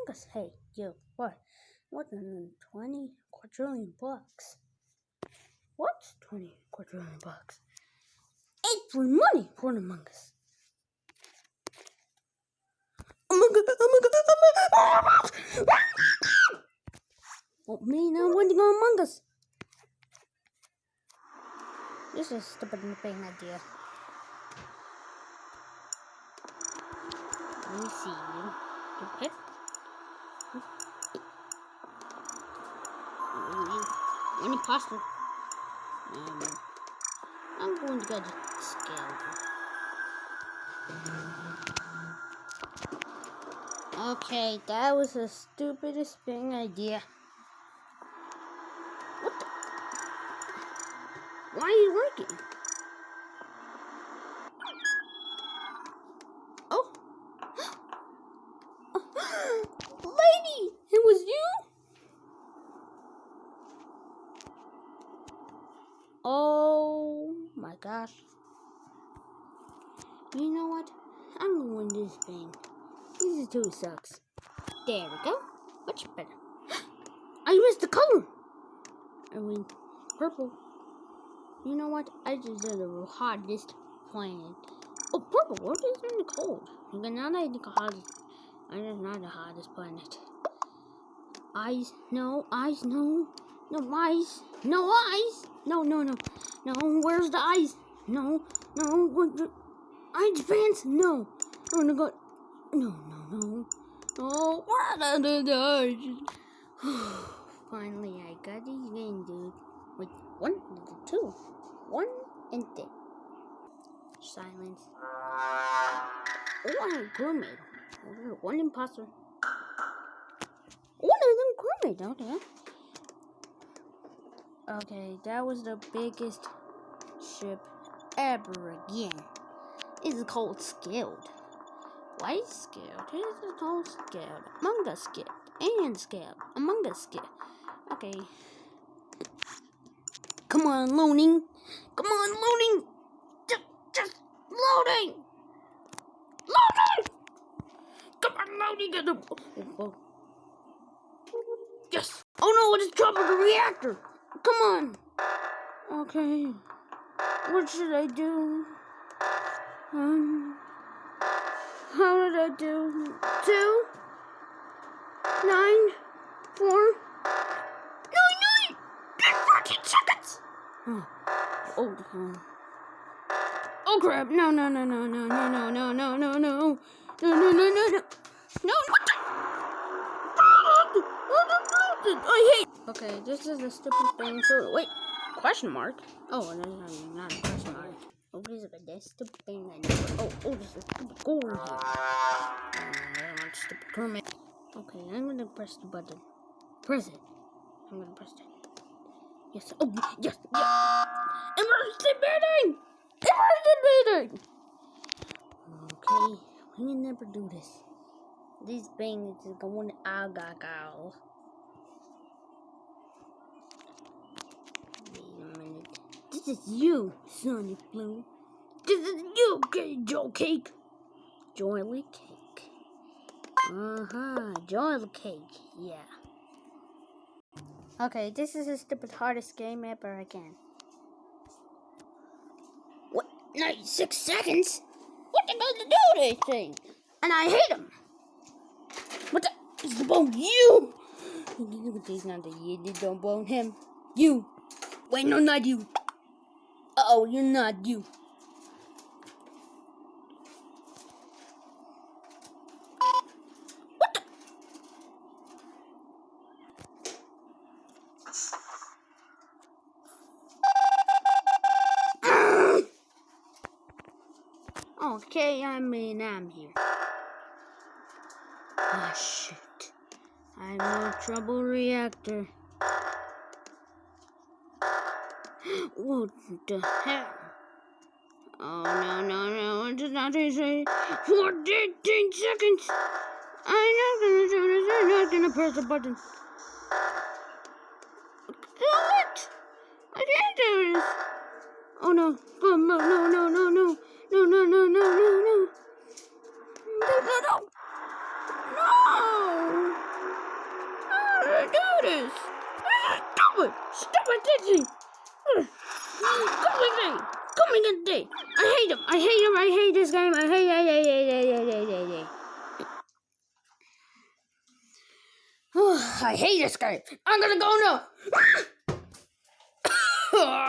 Among Us. Hey, you, what? What in 20 quadrillion bucks? What's 20 quadrillion bucks? Ain't free money for Among Us. Among Us. Oh, me now want to go Among Us. This is a stupid thing idea. Let me see you. Okay. Any imposter? I'm going to get scared. Okay, that was the stupidest thing idea. What the? Why are you working? Oh. Lady, it was you? Oh my gosh. You know what? I'm gonna win this thing. This too sucks. There we go. Much better. I missed the color. I mean, purple. You know what? I just did the hottest planet. Oh, purple. What is in the cold? Okay, now that I think I just not the hottest planet. Eyes, no, eyes, no, no eyes, no eyes, no, no, no, no. Where's the eyes? No, no. What the eyes fans? No, oh no, God, no, no, no. Oh, where are the eyes? Finally, I got these games, dude. Wait, 1, 2, 1, and 2. Silence. Oh, I have a crewmate. Oh, 1 imposter. One of them crewmate out there. Okay, that was the biggest ship ever again. It's called Scaled. Why is Scaled? It's called Scaled. Among Us Scaled. And Scaled. Among Us Scaled. Okay. Come on, loading. Come on, loading. Just loading. Loading. Come on, loading. Get the. Yes. Oh no, it's dropping the reactor. Come on. Okay. What should I do? How did I do? 2, 9, 4, 9, 14 seconds. Oh crap! No! I hate. Okay, this is a stupid thing. So wait, question mark? Oh, no, not a question mark. Oh, this is a stupid thing I know. Oh, there's a stupid goal here. I want stupid crewmate. Okay, I'm gonna press the button. Press it. I'm gonna press it. Yes. Oh, yes. Emergency meeting! Emergency meeting! Okay, we can never do this. This thing is going out. Wait a minute. This is you, Sonic Blue. This is you, Joe Cake. Joy Cake. Joy Cake. Yeah. Okay, this is the stupid hardest game ever again. What? 96 seconds? What am I gonna do this thing? And I hate him. What the? It's about you. He's not the you. They don't bone him. You. Wait, no, not you. Uh-oh, you're not you. What the? Okay, I'm here. Ah, shit. I'm no trouble reactor. What the hell? Oh, no. It does not say 14 seconds. I'm not gonna do this. I'm not gonna press the button. What? I can't do this. Oh, no. Oh, no. No. No. this. Stupid. Stupid Disney. Come with me. Come with me. I hate him. I hate him. I hate this game. I hate. I hate this game. I'm gonna go now.